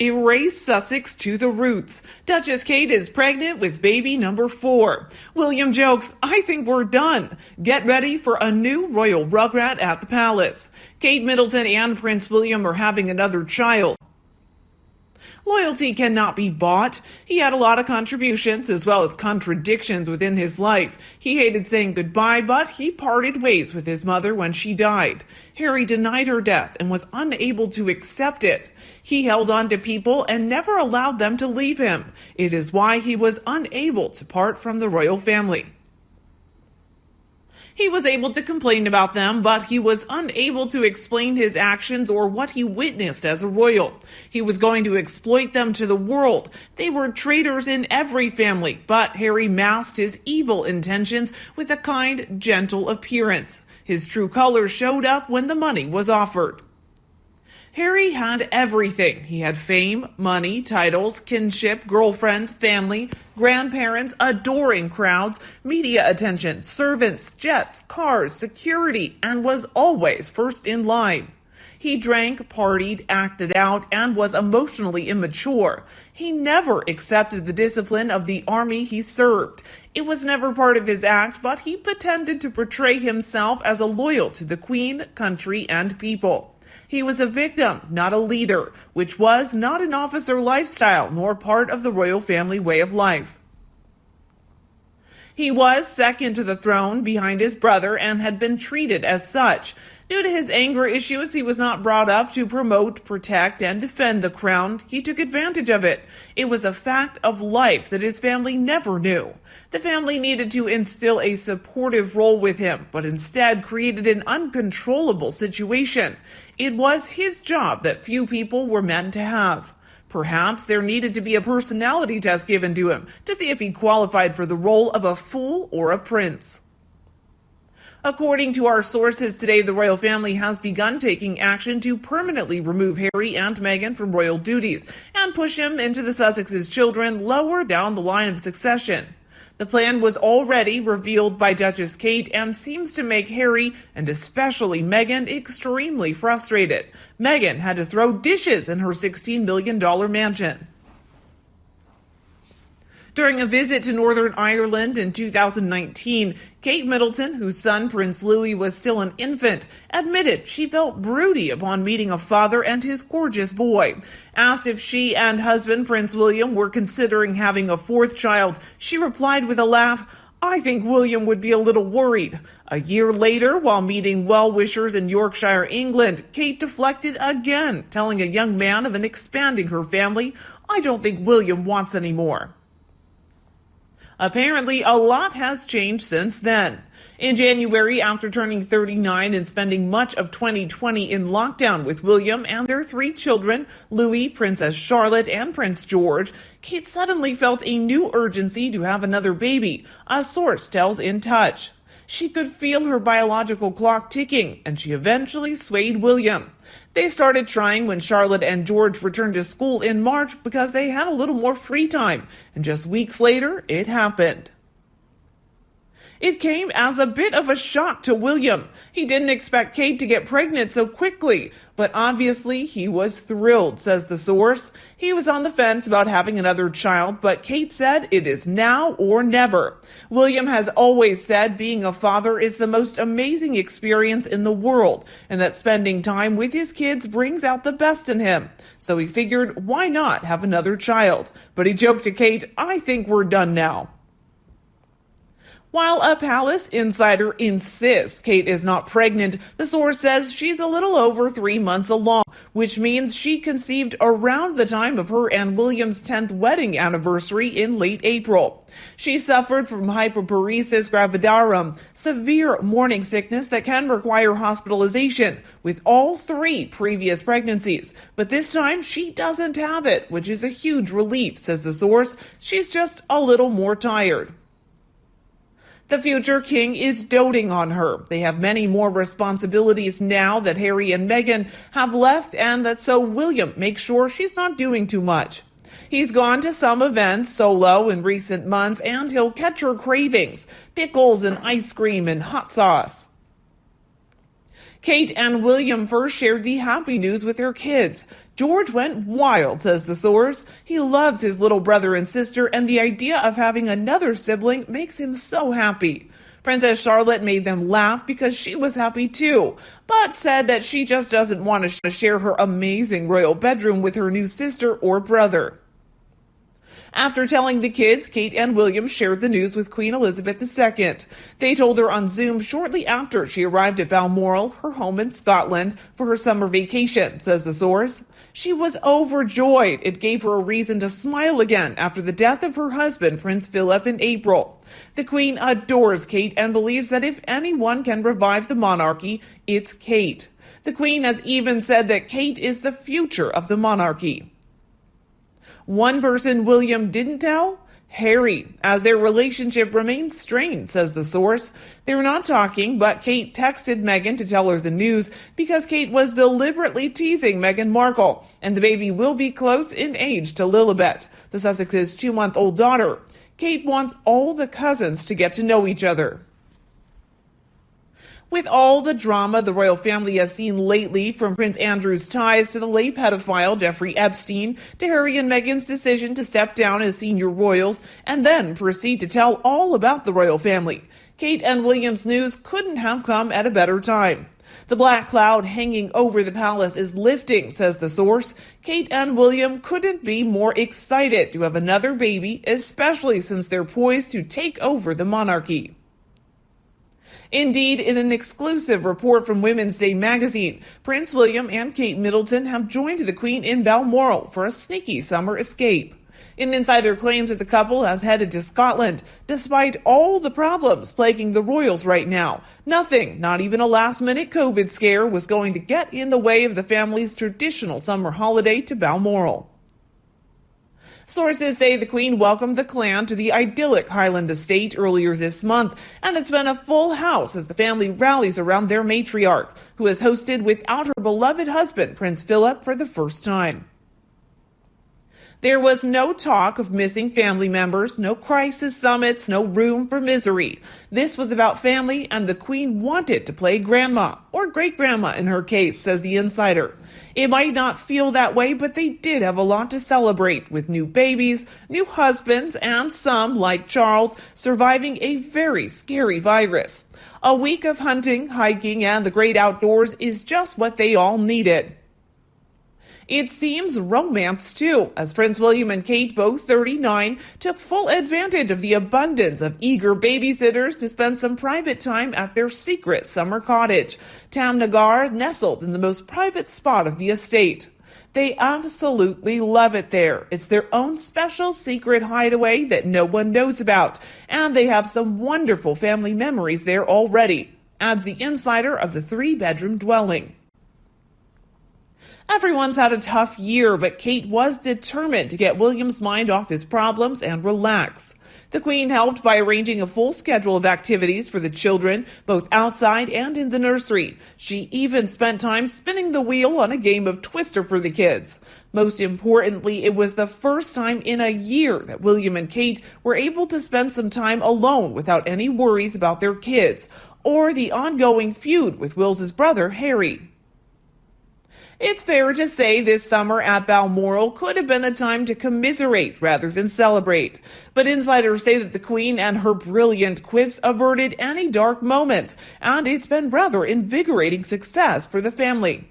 Erase Sussex to the roots. Duchess Kate is pregnant with baby number 4. William jokes, I think we're done. Get ready for a new royal rugrat at the palace. Kate Middleton and Prince William are having another child. Loyalty cannot be bought. He had a lot of contributions as well as contradictions within his life. He hated saying goodbye, but he parted ways with his mother when she died. Harry denied her death and was unable to accept it. He held on to people and never allowed them to leave him. It is why he was unable to part from the royal family. He was able to complain about them, but he was unable to explain his actions or what he witnessed as a royal. He was going to exploit them to the world. They were traitors in every family, but Harry masked his evil intentions with a kind, gentle appearance. His true colors showed up when the money was offered. Harry had everything. He had fame, money, titles, kinship, girlfriends, family, grandparents, adoring crowds, media attention, servants, jets, cars, security, and was always first in line. He drank, partied, acted out, and was emotionally immature. He never accepted the discipline of the army he served. It was never part of his act, but he pretended to portray himself as loyal to the Queen, country, and people. He was a victim, not a leader, which was not an officer lifestyle nor part of the royal family way of life. He was second to the throne behind his brother and had been treated as such. Due to his anger issues, he was not brought up to promote, protect, and defend the crown. He took advantage of it. It was a fact of life that his family never knew. The family needed to instill a supportive role with him, but instead created an uncontrollable situation. It was his job that few people were meant to have. Perhaps there needed to be a personality test given to him to see if he qualified for the role of a fool or a prince. According to our sources today, the royal family has begun taking action to permanently remove Harry and Meghan from royal duties and push him into the Sussex's children lower down the line of succession. The plan was already revealed by Duchess Kate and seems to make Harry, and especially Meghan, extremely frustrated. Meghan had to throw dishes in her $16 million mansion. During a visit to Northern Ireland in 2019, Kate Middleton, whose son Prince Louis was still an infant, admitted she felt broody upon meeting a father and his gorgeous boy. Asked if she and husband Prince William were considering having a 4th child, she replied with a laugh, I think William would be a little worried. A year later, while meeting well-wishers in Yorkshire, England, Kate deflected again, telling a young man of an expanding her family, I don't think William wants any more. Apparently, a lot has changed since then. In January, after turning 39 and spending much of 2020 in lockdown with William and their 3 children, Louis, Princess Charlotte, and Prince George, Kate suddenly felt a new urgency to have another baby, a source tells In Touch. She could feel her biological clock ticking, and she eventually swayed William. They started trying when Charlotte and George returned to school in March because they had a little more free time, and just weeks later, it happened. It came as a bit of a shock to William. He didn't expect Kate to get pregnant so quickly, but obviously he was thrilled, says the source. He was on the fence about having another child, but Kate said it is now or never. William has always said being a father is the most amazing experience in the world, and that spending time with his kids brings out the best in him. So he figured, why not have another child? But he joked to Kate, I think we're done now. While a palace insider insists Kate is not pregnant, the source says she's a little over 3 months along, which means she conceived around the time of her and William's 10th wedding anniversary in late April. She suffered from hypoparesis gravidarum, severe morning sickness that can require hospitalization, with all 3 previous pregnancies. But this time, she doesn't have it, which is a huge relief, says the source. She's just a little more tired. The future king is doting on her. They have many more responsibilities now that Harry and Meghan have left, and that so William makes sure she's not doing too much. He's gone to some events solo in recent months, and he'll catch her cravings, pickles and ice cream and hot sauce. Kate and William first shared the happy news with their kids. George went wild, says the source. He loves his little brother and sister, and the idea of having another sibling makes him so happy. Princess Charlotte made them laugh because she was happy too, but said that she just doesn't want to share her amazing royal bedroom with her new sister or brother. After telling the kids, Kate and William shared the news with Queen Elizabeth II. They told her on Zoom shortly after she arrived at Balmoral, her home in Scotland, for her summer vacation, says the source. She was overjoyed. It gave her a reason to smile again after the death of her husband, Prince Philip, in April. The Queen adores Kate and believes that if anyone can revive the monarchy, it's Kate. The Queen has even said that Kate is the future of the monarchy. One person William didn't tell? Harry, as their relationship remains strained, says the source. They were not talking, but Kate texted Meghan to tell her the news because Kate was deliberately teasing Meghan Markle, and the baby will be close in age to Lilibet, the Sussex's 2-month-old daughter. Kate wants all the cousins to get to know each other. With all the drama the royal family has seen lately, from Prince Andrew's ties to the late pedophile Jeffrey Epstein, to Harry and Meghan's decision to step down as senior royals and then proceed to tell all about the royal family, Kate and William's news couldn't have come at a better time. The black cloud hanging over the palace is lifting, says the source. Kate and William couldn't be more excited to have another baby, especially since they're poised to take over the monarchy. Indeed, in an exclusive report from Women's Day magazine, Prince William and Kate Middleton have joined the Queen in Balmoral for a sneaky summer escape. An insider claims that the couple has headed to Scotland, despite all the problems plaguing the royals right now. Nothing, not even a last-minute COVID scare, was going to get in the way of the family's traditional summer holiday to Balmoral. Sources say the Queen welcomed the clan to the idyllic Highland estate earlier this month, and it's been a full house as the family rallies around their matriarch, who is hosted without her beloved husband, Prince Philip, for the first time. There was no talk of missing family members, no crisis summits, no room for misery. This was about family, and the Queen wanted to play grandma, or great-grandma in her case, says the insider. It might not feel that way, but they did have a lot to celebrate, with new babies, new husbands, and some, like Charles, surviving a very scary virus. A week of hunting, hiking, and the great outdoors is just what they all needed. It seems romance, too, as Prince William and Kate, both 39, took full advantage of the abundance of eager babysitters to spend some private time at their secret summer cottage, Tamnagar, nestled in the most private spot of the estate. They absolutely love it there. It's their own special secret hideaway that no one knows about, and they have some wonderful family memories there already, adds the insider of the 3-bedroom dwelling. Everyone's had a tough year, but Kate was determined to get William's mind off his problems and relax. The Queen helped by arranging a full schedule of activities for the children, both outside and in the nursery. She even spent time spinning the wheel on a game of Twister for the kids. Most importantly, it was the first time in a year that William and Kate were able to spend some time alone without any worries about their kids, or the ongoing feud with Will's brother, Harry. It's fair to say this summer at Balmoral could have been a time to commiserate rather than celebrate. But insiders say that the Queen and her brilliant quips averted any dark moments, and it's been rather invigorating success for the family.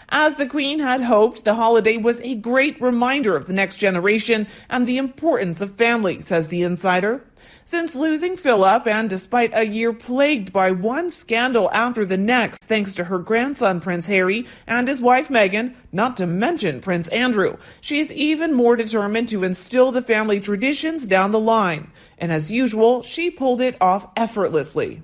As the Queen had hoped, the holiday was a great reminder of the next generation and the importance of family, says the insider. Since losing Philip, and despite a year plagued by one scandal after the next thanks to her grandson Prince Harry and his wife Meghan, not to mention Prince Andrew, she's even more determined to instill the family traditions down the line. And as usual, she pulled it off effortlessly.